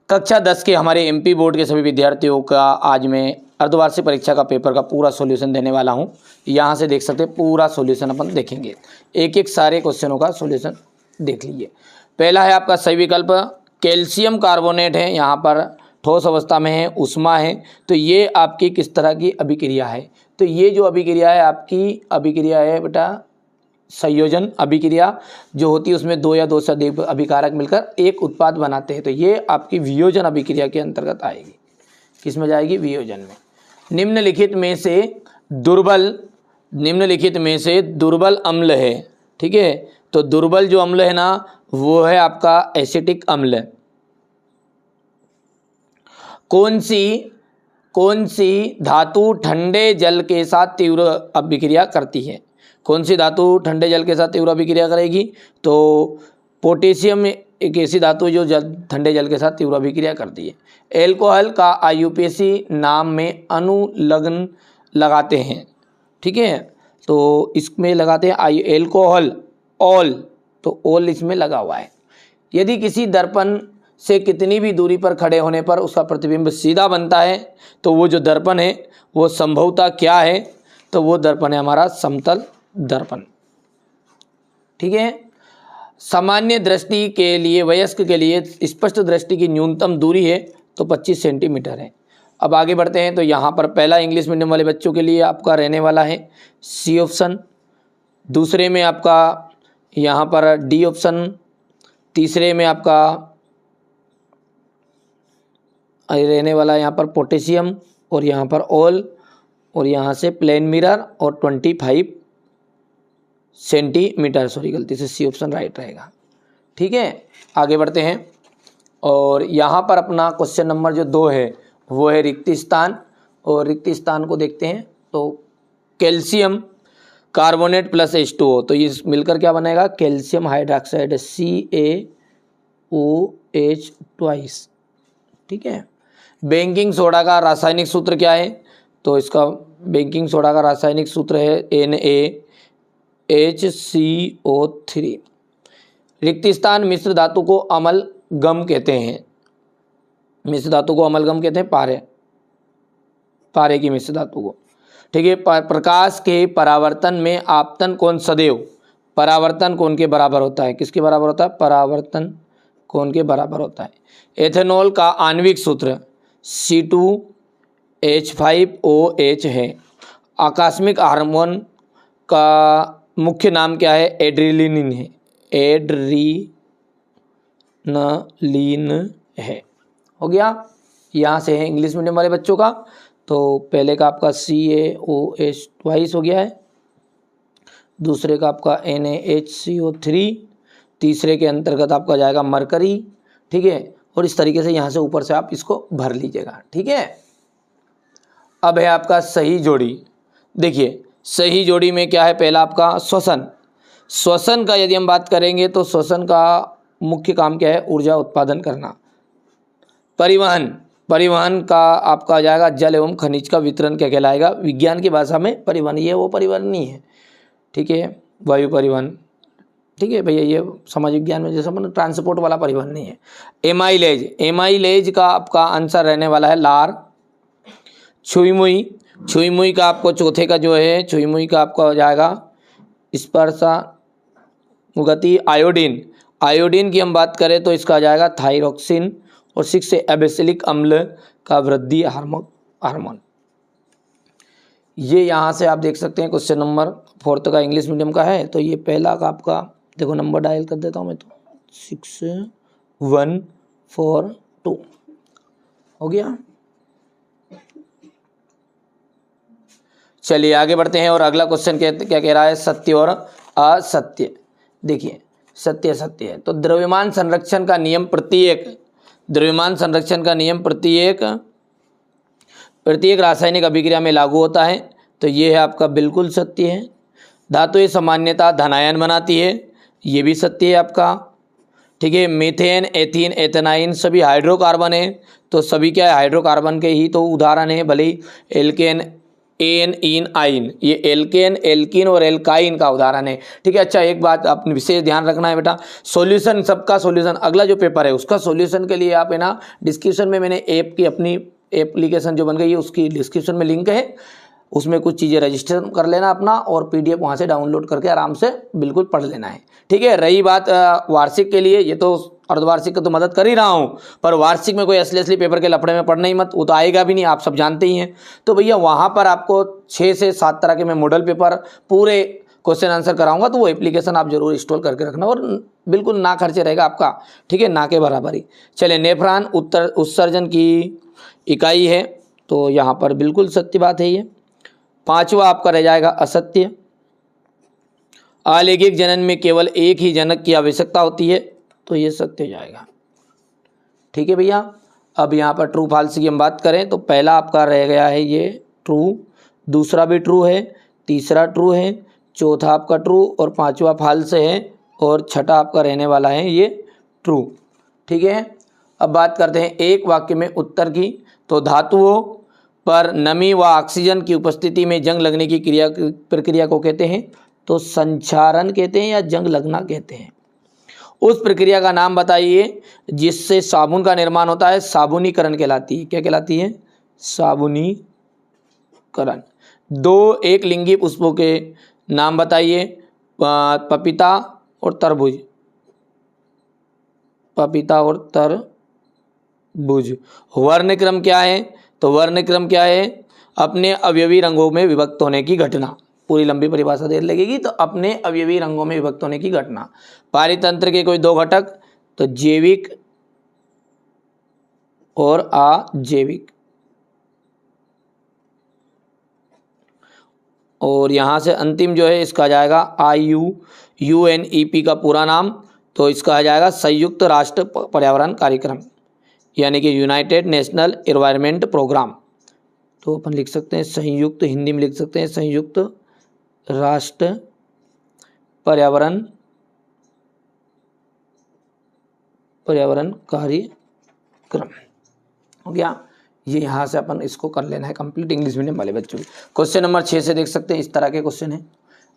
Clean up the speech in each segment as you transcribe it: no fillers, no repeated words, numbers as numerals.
कक्षा 10 के हमारे एमपी बोर्ड के सभी विद्यार्थियों का आज मैं अर्धवार्षिक परीक्षा का पेपर का पूरा सॉल्यूशन देने वाला हूं। यहां से देख सकते हैं पूरा सॉल्यूशन अपन देखेंगे, एक एक सारे क्वेश्चनों का सॉल्यूशन देख लीजिए। पहला है आपका सही विकल्प कैल्शियम कार्बोनेट है, यहाँ पर ठोस अवस्था में है, उष्मा है, तो ये आपकी किस तरह की अभिक्रिया है? तो ये जो अभिक्रिया है आपकी अभिक्रिया है बेटा संयोजन अभिक्रिया जो होती है, उसमें दो या दो से अधिक अभिकारक मिलकर एक उत्पाद बनाते हैं, तो ये आपकी वियोजन अभिक्रिया के अंतर्गत आएगी। किस में जाएगी? वियोजन में। निम्नलिखित में से दुर्बल अम्ल है, ठीक है, तो दुर्बल जो अम्ल है ना वो है आपका एसिटिक अम्ल। कौन सी धातु ठंडे जल के साथ तीव्र अभिक्रिया करती है? कौन सी धातु ठंडे जल के साथ तीव्र अभिक्रिया करेगी? तो पोटेशियम एक ऐसी धातु जो ठंडे जल के साथ तीव्र अभिक्रिया करती है। एल्कोहल का आईयूपीएसी नाम में अनुलग्न लगाते हैं, ठीक है, तो इसमें लगाते हैं एल्कोहल ऑल, तो ऑल इसमें लगा हुआ है। यदि किसी दर्पण से कितनी भी दूरी पर खड़े होने पर उसका प्रतिबिंब सीधा बनता है, तो वो जो दर्पण है वो संभवतः क्या है? तो वो दर्पण है हमारा समतल दर्पण, ठीक है। सामान्य दृष्टि के लिए वयस्क के लिए स्पष्ट दृष्टि की न्यूनतम दूरी है तो 25 सेंटीमीटर है। अब आगे बढ़ते हैं, तो यहाँ पर पहला इंग्लिश मीडियम वाले बच्चों के लिए आपका रहने वाला है सी ऑप्शन, दूसरे में आपका यहाँ पर डी ऑप्शन, तीसरे में आपका रहने वाला यहाँ पर पोटेशियम और यहाँ पर ऑल, और यहाँ से प्लेन मिरर और 25 सेंटीमीटर, सॉरी गलती से सी ऑप्शन राइट रहेगा, ठीक है। आगे बढ़ते हैं, और यहाँ पर अपना क्वेश्चन नंबर जो 2 है वो है रिक्त स्थान, और रिक्त स्थान को देखते हैं तो कैल्शियम कार्बोनेट प्लस H2O, तो ये मिलकर क्या बनेगा? कैल्शियम हाइड्रोक्साइड CaOH ट्वाइस, ठीक है। बेकिंग सोडा का रासायनिक सूत्र क्या है? तो इसका बेकिंग सोडा का रासायनिक सूत्र है NaHCO3। रिक्त स्थान मिश्र धातु को अमलगम कहते हैं, मिश्र धातु को अमलगम कहते हैं, पारे की मिश्र धातु को, ठीक है। प्रकाश के परावर्तन में आपतन कोण सदैव परावर्तन कोण के बराबर होता है। किसके बराबर होता है? परावर्तन कोण के बराबर होता है। एथेनॉल का आणविक सूत्र C2H5OH है। आकस्मिक हार्मोन का मुख्य नाम क्या है? एड्रेनलिन है, एड्रीनलिन है। हो गया, यहाँ से है इंग्लिश मीडियम वाले बच्चों का, तो पहले का आपका CaOH ट्वाइस हो गया है, दूसरे का आपका NaHCO3, तीसरे के अंतर्गत आपका जाएगा मरकरी, ठीक है, और इस तरीके से यहाँ से ऊपर से आप इसको भर लीजिएगा, ठीक है। अब है आपका सही जोड़ी। देखिए सही जोड़ी में क्या है? पहला आपका श्वसन का यदि हम बात करेंगे तो श्वसन का मुख्य काम क्या है? ऊर्जा उत्पादन करना। परिवहन का आपका आ जाएगा जल एवं खनिज का वितरण क्या कहलाएगा? विज्ञान की भाषा में परिवहन, ये वो परिवहन नहीं है, ठीक है, वायु परिवहन, ठीक है भैया, ये समाज विज्ञान में जैसा मतलब ट्रांसपोर्ट वाला परिवहन नहीं है। एमाइलेज का आपका आंसर रहने वाला है लार। छुई का आपको चौथे का जो है छुई का आपका हो जाएगा स्पर्शानुगति। आयोडीन की हम बात करें तो इसका आ जाएगा थायरोक्सिन, और 6 से एबेसिलिक अम्ल का वृद्धि हार्मोन। ये यहाँ से आप देख सकते हैं क्वेश्चन नंबर 4 का इंग्लिश मीडियम का है, तो ये पहला का आपका देखो नंबर डायल कर देता हूँ मैं, तो 6142 हो गया। चलिए आगे बढ़ते हैं, और अगला क्वेश्चन क्या कह रहा है? सत्य और असत्य। देखिए सत्य है, तो द्रव्यमान संरक्षण का नियम प्रत्येक रासायनिक अभिक्रिया में लागू होता है, तो ये है आपका बिल्कुल सत्य है। धातुएं सामान्यतः धनायन बनाती है, ये भी सत्य है आपका, ठीक है। मीथेन, एथीन, एथेनाइन सभी हाइड्रोकार्बन है, तो सभी क्या है? हाइड्रोकार्बन के ही तो उदाहरण है, भले ही एल्केन एन इन आइन, ये एल्केन, एल्किन और एल्काइन का उदाहरण है। ठीक है। अच्छा, एक बात आपने विशेष ध्यान रखना है बेटा, सॉल्यूशन, सबका सॉल्यूशन, अगला जो पेपर है उसका सॉल्यूशन के लिए आप है ना डिस्क्रिप्शन में मैंने ऐप की अपनी एप्लीकेशन जो बन गई है उसकी डिस्क्रिप्शन में लिंक है, उसमें कुछ चीज़ें रजिस्टर कर लेना अपना और पीडीएफ वहाँ से डाउनलोड करके आराम से बिल्कुल पढ़ लेना है। ठीक है। रही बात वार्षिक के लिए, ये तो अर्धवार्षिक का तो मदद कर ही रहा हूँ, पर वार्षिक में कोई असली पेपर के लफड़े में पढ़ना ही मत, वो तो आएगा भी नहीं, आप सब जानते ही हैं। तो भैया वहाँ पर आपको 6 से 7 तरह के मैं मॉडल पेपर पूरे क्वेश्चन आंसर कराऊंगा, तो वो एप्लीकेशन आप जरूर इंस्टॉल करके रखना और बिल्कुल ना खर्चे रहेगा आपका। ठीक है, ना के बराबर ही। चलिए, नेफ्रॉन उत्सर्जन की इकाई है, तो यहाँ पर बिल्कुल सत्य बात है ये। 5वां आपका रह जाएगा असत्य। अलैंगिक जनन में केवल एक ही जनक की आवश्यकता होती है, तो ये सत्य हो जाएगा। ठीक है भैया। अब यहाँ पर ट्रू फॉल्स की हम बात करें तो पहला आपका रह गया है ये ट्रू, दूसरा भी ट्रू है, तीसरा ट्रू है, चौथा आपका ट्रू और 5वां फॉल्स है और छठा आपका रहने वाला है ये ट्रू। ठीक है। अब बात करते हैं एक वाक्य में उत्तर की। तो धातुओं पर नमी व ऑक्सीजन की उपस्थिति में जंग लगने की प्रक्रिया को कहते हैं, तो संचारण कहते हैं या जंग लगना कहते हैं। उस प्रक्रिया का नाम बताइए जिससे साबुन का निर्माण होता है, साबुनीकरण कहलाती है। क्या कहलाती है? साबुनीकरण। 2 एक लिंगी पुष्पों के नाम बताइए, पपीता और तरबूज। पपीता और तरबूज। वर्णक्रम क्या है? तो वर्णक्रम क्या है? अपने अवयवी रंगों में विभक्त होने की घटना। पूरी लंबी परिभाषा देर लगेगी, तो अपने अवयवी रंगों में विभक्त होने की घटना। पारितंत्र के कोई 2 घटक, तो जैविक और अजैविक। और यहाँ से अंतिम जो है इसका आ जाएगा UNEP का पूरा नाम, तो इसका आ जाएगा संयुक्त राष्ट्र पर्यावरण कार्यक्रम, यानी कि यूनाइटेड नेशनल एनवायरनमेंट प्रोग्राम। तो अपन लिख सकते हैं संयुक्त, हिंदी में लिख सकते हैं संयुक्त राष्ट्र पर्यावरण कार्यक्रम। हो गया। ये यहाँ से अपन इसको कर लेना है कंप्लीट, इंग्लिश मीडियम वाले बच्चों की। क्वेश्चन नंबर 6 से देख सकते हैं, इस तरह के क्वेश्चन है।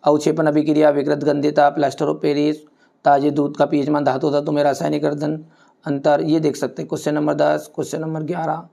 अवक्षेपण अभिक्रिया, विकृत गंध्यता, प्लास्टर ऑफ पेरिस, ताजे दूध का पीएच मान, धातु धातु में रासायनिक अर्धन अंतर, ये देख सकते हैं। Question number 10, question number 11।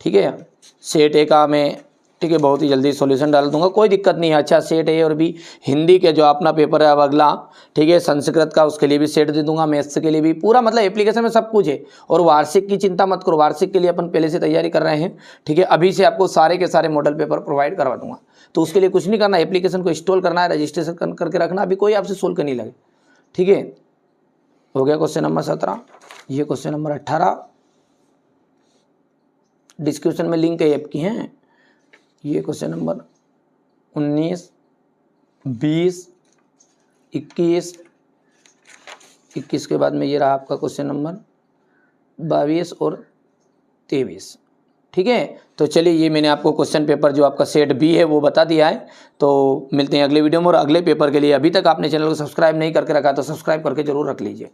ठीक है। सेट ए का मैं, ठीक है, बहुत ही जल्दी सॉल्यूशन डाल दूंगा, कोई दिक्कत नहीं है। अच्छा, सेट ए और बी, हिंदी के जो अपना पेपर है अब अगला, ठीक है, संस्कृत का, उसके लिए भी सेट दे दूंगा, मैथ्स के लिए भी, पूरा मतलब एप्लीकेशन में सब कुछ है। और वार्षिक की चिंता मत करो, वार्षिक के लिए अपन पहले से तैयारी कर रहे हैं। ठीक है, अभी से आपको सारे के सारे मॉडल पेपर प्रोवाइड करवा दूंगा, तो उसके लिए कुछ नहीं करना, एप्लीकेशन को इंस्टॉल करना है, रजिस्ट्रेशन करके रखना, अभी कोई आपसे सोल्व करनी लगे। ठीक है, हो गया क्वेश्चन नंबर 17। ये क्वेश्चन नंबर 18 डिस्क्रिप्शन में लिंक है ऐप की हैं। ये क्वेश्चन नंबर 19, 20, 21 के बाद में ये रहा आपका क्वेश्चन नंबर 22 और 23। ठीक है, तो चलिए, ये मैंने आपको क्वेश्चन पेपर जो आपका सेट बी है वो बता दिया है। तो मिलते हैं अगले वीडियो में, और अगले पेपर के लिए अभी तक आपने चैनल को सब्सक्राइब नहीं करके रखा तो सब्सक्राइब करके जरूर रख लीजिए।